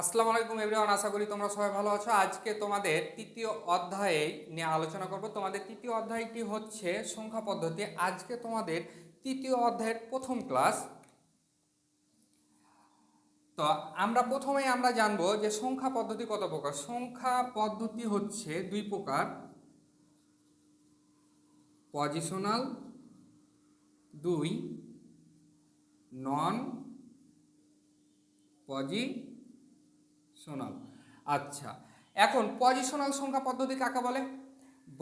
আসসালামু আলাইকুম এভরিওয়ান, আশা করি তোমরা সবাই ভালো আছো। আজকে তোমাদের তৃতীয় অধ্যায়ে নিয়ে আলোচনা করব। তোমাদের তৃতীয় অধ্যায়টি হচ্ছে সংখ্যা পদ্ধতি। আজকে তোমাদের তৃতীয় অধ্যায়ের প্রথম ক্লাস। তো আমরা জানবো যে সংখ্যা পদ্ধতি কত প্রকার। সংখ্যা পদ্ধতি হচ্ছে দুই প্রকার, পজিশনাল দুই, নন পজিশনাল। আচ্ছা, এখন পজিশনাল সংখ্যা পদ্ধতি কাকে বলে?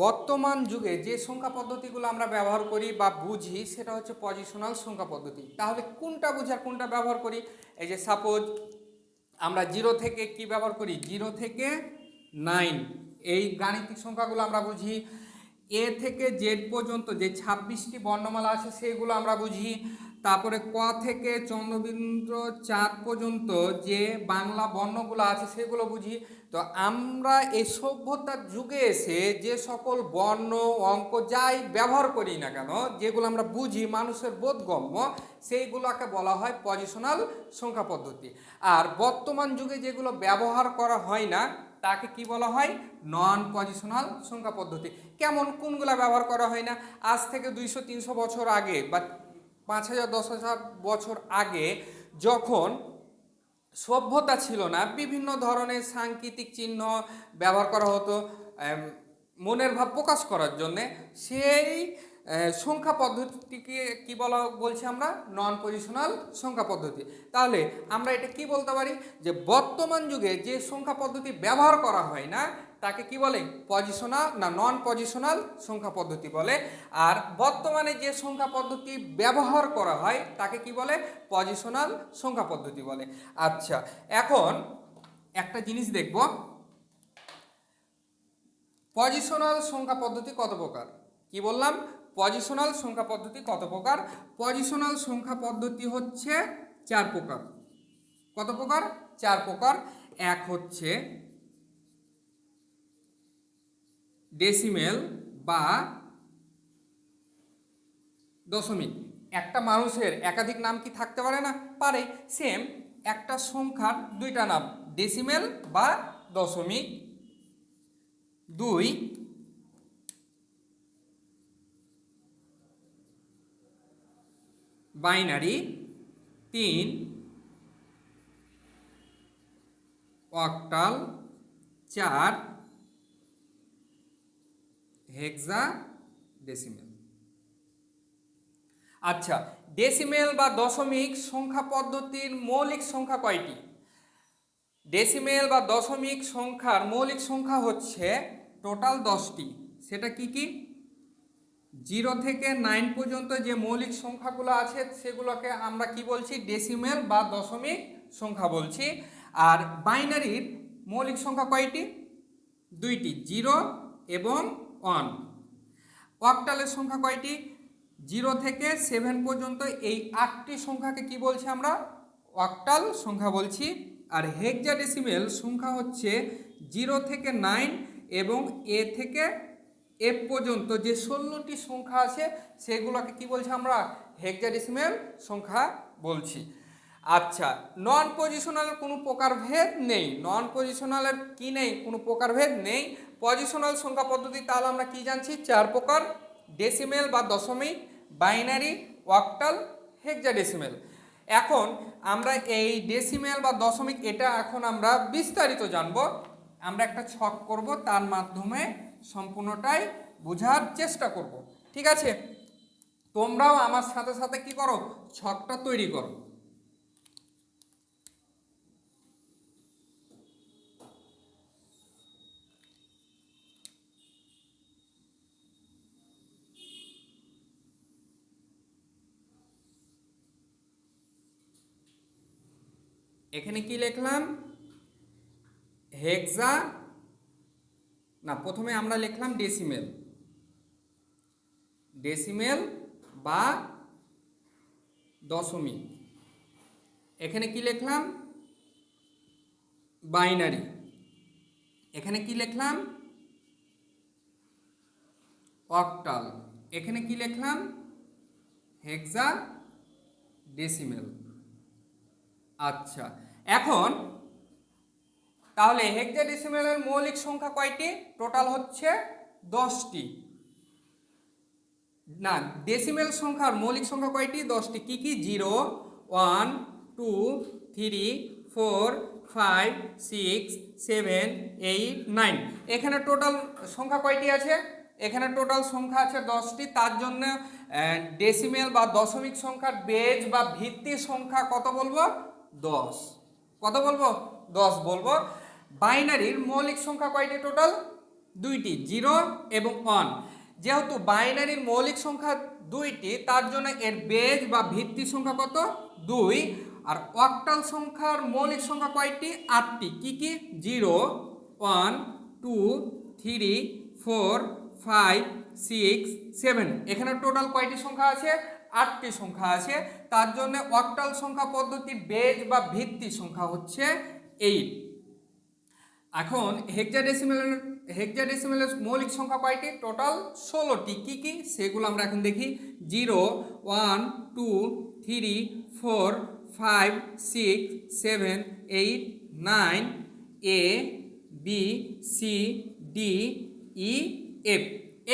বর্তমান যুগে যে সংখ্যা পদ্ধতিগুলো আমরা ব্যবহার করি বা বুঝি সেটা হচ্ছে পজিশনাল সংখ্যা পদ্ধতি। তাহলে কোনটা বুঝি আর কোনটা ব্যবহার করি? এই যে সাপোজ আমরা জিরো থেকে কি ব্যবহার করি, 0 থেকে 9 এই গাণিতিক সংখ্যাগুলো আমরা বুঝি। এ থেকে জেড পর্যন্ত যে 26টি বর্ণমালা আছে সেগুলো আমরা বুঝি। তারপরে ক থেকে চন্দ্রবিন্দু চাঁদ পর্যন্ত যে বাংলা বর্ণগুলো আছে সেগুলো বুঝি। তো আমরা এই সভ্যতার যুগে এসে যে সকল বর্ণ অঙ্ক যাই ব্যবহার করি না কেন, যেগুলো আমরা বুঝি মানুষের বোধগম্য, সেইগুলোকে বলা হয় পজিশনাল সংখ্যা পদ্ধতি। আর বর্তমান যুগে যেগুলো ব্যবহার করা হয় না তাকে কি বলা হয়? নন পজিশনাল সংখ্যা পদ্ধতি। কেমন, কোনগুলা ব্যবহার করা হয় না? আজ থেকে 200-300 বছর আগে বা 5000-10,000 বছর আগে যখন সভ্যতা ছিল না, বিভিন্ন ধরনের সাংকেতিক চিহ্ন ব্যবহার করা হতো মনের ভাব প্রকাশ করার জন্যে। সেই সংখ্যা পদ্ধতিকে কি বলা বলছি আমরা? নন পজিশনাল সংখ্যা পদ্ধতি। তাহলে আমরা এটা কি বলতে পারি যে বর্তমান যুগে যে সংখ্যা পদ্ধতি ব্যবহার করা হয় না তাকে কি বলে? পজিশনাল না নন পজিশনাল সংখ্যা পদ্ধতি বলে। আর বর্তমানে যে সংখ্যা পদ্ধতি ব্যবহার করা হয় তাকে কি বলে? পজিশনাল সংখ্যা পদ্ধতি বলে। আচ্ছা, এখন একটা জিনিস দেখব, পজিশনাল সংখ্যা পদ্ধতি কত প্রকার। কি বললাম? পজিশনাল সংখ্যা পদ্ধতি কত প্রকার? পজিশনাল সংখ্যা পদ্ধতি হচ্ছে 4 প্রকার। কত প্রকার? 4 প্রকার। এক হচ্ছে ডেসিমেল বা দশমিক। একটা মানুষের একাধিক নাম কি থাকতে পারে না? পারে। সেম একটা সংখ্যার দুইটা নাম, ডেসিমেল বা দশমিক। 2 বাইনারি। 3 অক্টাল। 4 হেক্সাডেসিমেল। আচ্ছা, ডেসিমেল বা দশমিক সংখ্যা পদ্ধতির মৌলিক সংখ্যা কয়টি? ডেসিমেল বা দশমিক সংখ্যার মৌলিক সংখ্যা হচ্ছে টোটাল 10টি। সেটা কি কি? 0 থেকে 9 পর্যন্ত যে মৌলিক সংখ্যাগুলো আছে সেগুলোকে আমরা কি বলছি? ডেসিমেল বা দশমিক সংখ্যা বলছি। আর বাইনারির মৌলিক সংখ্যা কয়টি? 2টি, 0 এবং 1। অক্টালের সংখ্যা কয়টি? 0 থেকে 7 পর্যন্ত এই 8টি সংখ্যাকে কি বলছি আমরা? অক্টাল সংখ্যা বলছি। আর হেক্সাডেসিমেল সংখ্যা হচ্ছে 0 থেকে 9 এবং এ থেকে এফ পর্যন্ত যে 16টি সংখ্যা আছে সেগুলোকে কি বলছি আমরা? হেক্সাডেসিমেল সংখ্যা বলছি। আচ্ছা, নন পজিশনালের কোনো প্রকারভেদ নেই। নন পজিশনালের কি নেই? কোনো প্রকারভেদ নেই। পজিশনাল সংখ্যা পদ্ধতি তাহলে আমরা কি জানছি? 4 প্রকার, ডেসিমেল বা দশমিক, বাইনারি, অক্টাল, হেক্সাডেসিমেল। এখন আমরা এই ডেসিমেল বা দশমিক এটা এখন আমরা বিস্তারিত জানব। আমরা একটা ছক করব, তার মাধ্যমে সম্পূর্ণটাই বোঝার চেষ্টা করব। ঠিক আছে? তোমরাও আমার সাথে সাথে কি করো? ছকটা তৈরি করো। এখানে কি লিখলাম? হেক্সা না, প্রথমে আমরা লিখলাম ডেসিমেল। ডেসিমেল বা দশমিক। এখানে কি লিখলাম? বাইনারি। এখানে কি লিখলাম? অক্টাল। এখানে কি লিখলাম? হেক্সা ডেসিমেল। আচ্ছা, এখন তাহলে হেক্সাডেসিমেলের মৌলিক সংখ্যা কয়টি? টোটাল হচ্ছে 10টি। না, ডেসিমেল সংখ্যার মৌলিক সংখ্যা কয়টি? 10টি। কি কি? 0, 1, 2, 3, 4, 5, 6, 7, 8, 9। এখানে টোটাল সংখ্যা কয়টি আছে? এখানে টোটাল সংখ্যা আছে 10টি। তার জন্য ডেসিমেল বা দশমিক সংখ্যার বেজ বা ভিত্তি সংখ্যা কত বলবো? 10। কত বলবো? 10 বলবো। বাইনারির মৌলিক সংখ্যা কয়টি টোটাল? 2টি, 0 এবং 1। যেহেতু বাইনারির মৌলিক সংখ্যা 2টি, তার জন্য এর বেজ বা ভিত্তি সংখ্যা কত? 2। আর অক্টাল সংখ্যার মৌলিক সংখ্যা কয়টি? 8টি। কি কি? 0, 1, 2, 3, 4, 5, 6, 7। এখানে টোটাল কয়টি সংখ্যা আছে? 8টি সংখ্যা আছে। তার জন্য অক্টাল সংখ্যা পদ্ধতির বেজ বা ভিত্তি সংখ্যা হচ্ছে 8। এখন হেক্সাডেসিমেলের মৌলিক সংখ্যা কয়টি? টোটাল 16টি। কি কি? সেগুলো আমরা এখন দেখি। 0, 1, 2, 3, 4, 5, 6, 7, 8, 9, A, B, C, D, E, F।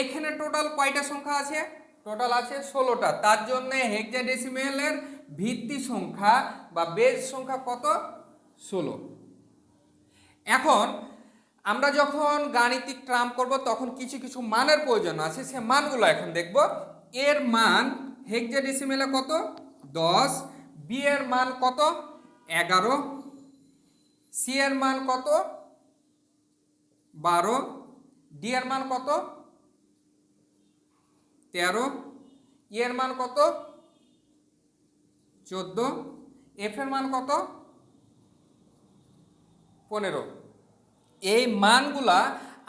এখানে টোটাল কয়টা সংখ্যা আছে? টোটাল আছে 16টা। তার জন্য হেক্সাডেসিমেলের ভিত্তি সংখ্যা বা বেজ সংখ্যা কত? 16। এখন আমরা যখন গাণিতিক ট্রাম করব তখন কিছু কিছু মানের প্রয়োজন আছে, সে মানগুলো এখন দেখব। এর মান হেক্সাডেসিমেলে কত? 10। বি এর মান কত? 11। সি এর মান কত? 12। ডি এর মান কত? 13। ই এর মান কত? 14। এফ এর মান কত? 15। এই মানগুলা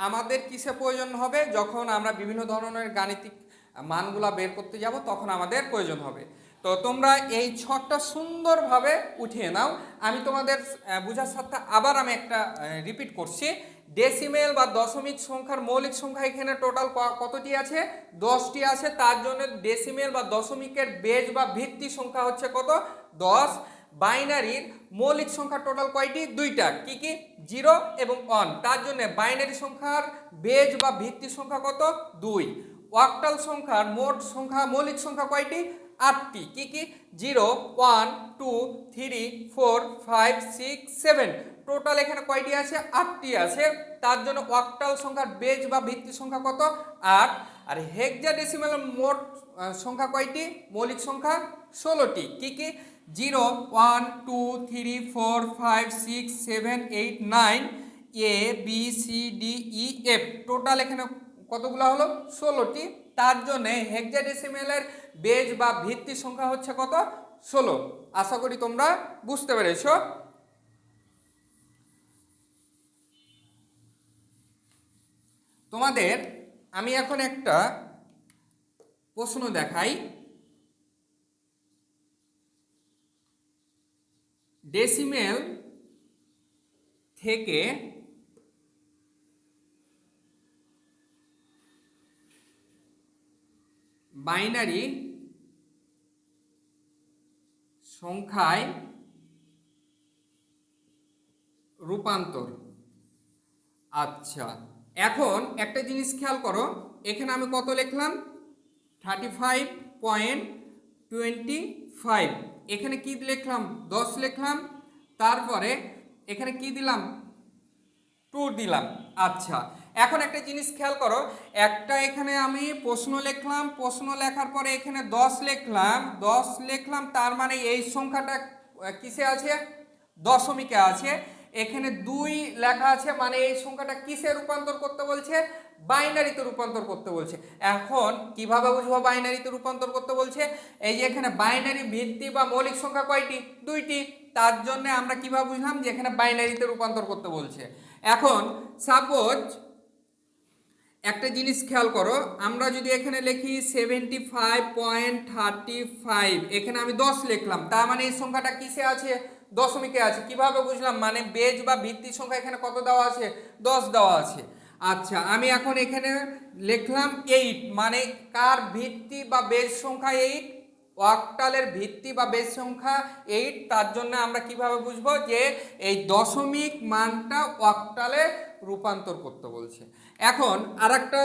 আমাদের কিসে প্রয়োজন হবে? যখন আমরা বিভিন্ন ধরনের গাণিতিক মানগুলা বের করতে যাব তখন আমাদের প্রয়োজন হবে। তো তোমরা এই ছকটা সুন্দরভাবে উঠিয়ে নাও। আমি তোমাদের বোঝার সাথে আবার আমি একটা রিপিট করছি। ডেসিমেল বা দশমিক সংখ্যার মৌলিক সংখ্যা এখানে টোটাল কতটি আছে? 10টি আছে। তার জন্য ডেসিমেল বা দশমিকের বেজ বা ভিত্তি সংখ্যা হচ্ছে কত? 10। বাইনারির মৌলিক সংখ্যা টোটাল কয়টি? 2টা। কি কি? 0 এবং 1। তার জন্য বাইনারি সংখ্যার বেজ বা ভিত্তি সংখ্যা কত? 2। অক্টাল সংখ্যার মোট সংখ্যা মৌলিক সংখ্যা কয়টি? 8টি। কি কি? 0, 1, 2, 3, 4, 5, 6, 7। টোটাল এখানে কয়টি আছে? 8টি আছে। তার জন্য অক্টাল সংখ্যার বেজ বা ভিত্তি সংখ্যা কত? 8। আর হেক্সাডেসিমেলের মোট সংখ্যা কয়টি? মৌলিক সংখ্যা 16টি। কি কি? 0, 1, 2, 3, 4, 5, 6, 7, 8, 9, A, B, C, D, E, F। Total এখানে কতগুলো হলো? 16টি। তার জন্য হেক্সাডেসিমেলের বেজ বা ভিত্তি সংখ্যা হচ্ছে কত? 16। আশা করি তোমরা বুঝতে পেরেছ। তোমাদের আমি এখন একটা প্রশ্ন দেখাই। ডেসিমেল থেকে বাইনারি সংখ্যায় রূপান্তর। আচ্ছা, এখন একটা জিনিস খেয়াল করো। এখানে আমি কত লিখলাম? 35.25। এখানে কি লিখলাম? 10 লিখলাম। তারপরে এখানে কি দিলাম? 2 দিলাম। আচ্ছা, এখন একটা জিনিস খেয়াল করো। একটা এখানে আমি প্রশ্ন লিখলাম, প্রশ্ন লেখার পরে এখানে 10 লিখলাম। তার মানে এই সংখ্যাটা কিসে আছে? দশমিকে আছে। এখানে 2 লেখা আছে, মানে এই সংখ্যাটা কিসে রূপান্তর করতে বলছে? বাইনারিতে রূপান্তর করতে বলছে। এখন কিভাবে বুঝবো বাইনারিতে রূপান্তর করতে বলছে? এই যে এখানে বাইনারি ভিত্তি বা মৌলিক সংখ্যা কয়টি? 2টি। তার জন্য আমরা কিভাবে বুঝলাম যে এখানে বাইনারিতে রূপান্তর করতে বলছে। এখন সাপোজ একটা জিনিস খেয়াল করো, আমরা যদি এখানে লিখি 75.35, এখানে আমি 10 লিখলাম, তার মানে এই সংখ্যাটা কিসে আছে? দশমিকে আছে। কিভাবে বুঝলাম? মানে বেজ বা ভিত্তি সংখ্যা এখানে কত দেওয়া আছে? 10 দেওয়া আছে। আচ্ছা, আমি এখন এখানে লিখলাম 8, মানে কার ভিত্তি বা বেজ সংখ্যা 8? অক্টালের ভিত্তি বা বেস সংখ্যা 8, তার জন্য আমরা কিভাবে বুঝবো যে এই দশমিক মানটা অক্টালে রূপান্তর করতে বলছে। এখন আরেকটা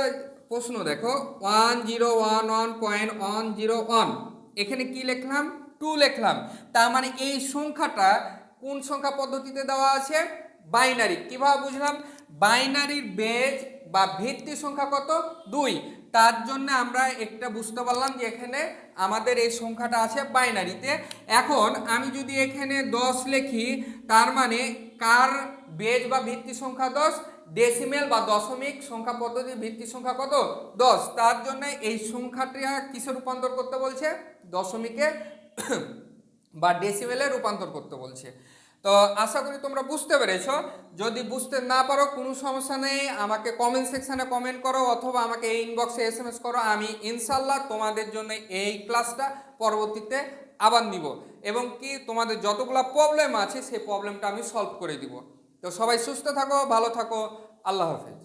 প্রশ্ন দেখো, 1011.101, এখানে কি লিখলাম? 2 লিখলাম। তার মানে এই সংখ্যাটা কোন সংখ্যা পদ্ধতিতে দেওয়া আছে? বাইনারি। কিভাবে বুঝলাম? বাইনারির বেজ বা ভিত্তি সংখ্যা কত? 2। তার জন্য আমরা একটা বুঝতে পারলাম যে এখানে আমাদের এই সংখ্যাটা আছে বাইনারিতে। এখন আমি যদি এখানে 10 লিখি, তার মানে কার বেজ বা ভিত্তি সংখ্যা 10? ডেসিমেল বা দশমিক সংখ্যা পদ্ধতির ভিত্তি সংখ্যা কত? 10। তার জন্য এই সংখ্যাটা কিসে রূপান্তর করতে বলছে? দশমিকে বা ডেসিমেলে রূপান্তর করতে বলছে। তো আশা করি তোমরা বুঝতে পেরেছো। যদি বুঝতে না পারো কোনো সমস্যা নেই, আমাকে কমেন্ট সেকশানে কমেন্ট করো অথবা আমাকে এই ইনবক্সে SMS করো। আমি ইনশাল্লাহ তোমাদের জন্য এই ক্লাসটা পরবর্তীতে আবার নিব এবং কি তোমাদের যতগুলো প্রবলেম আছে সেই প্রবলেমটা আমি সলভ করে দিব। তো সবাই সুস্থ থাকো, ভালো থাকো, আল্লাহ হাফেজ।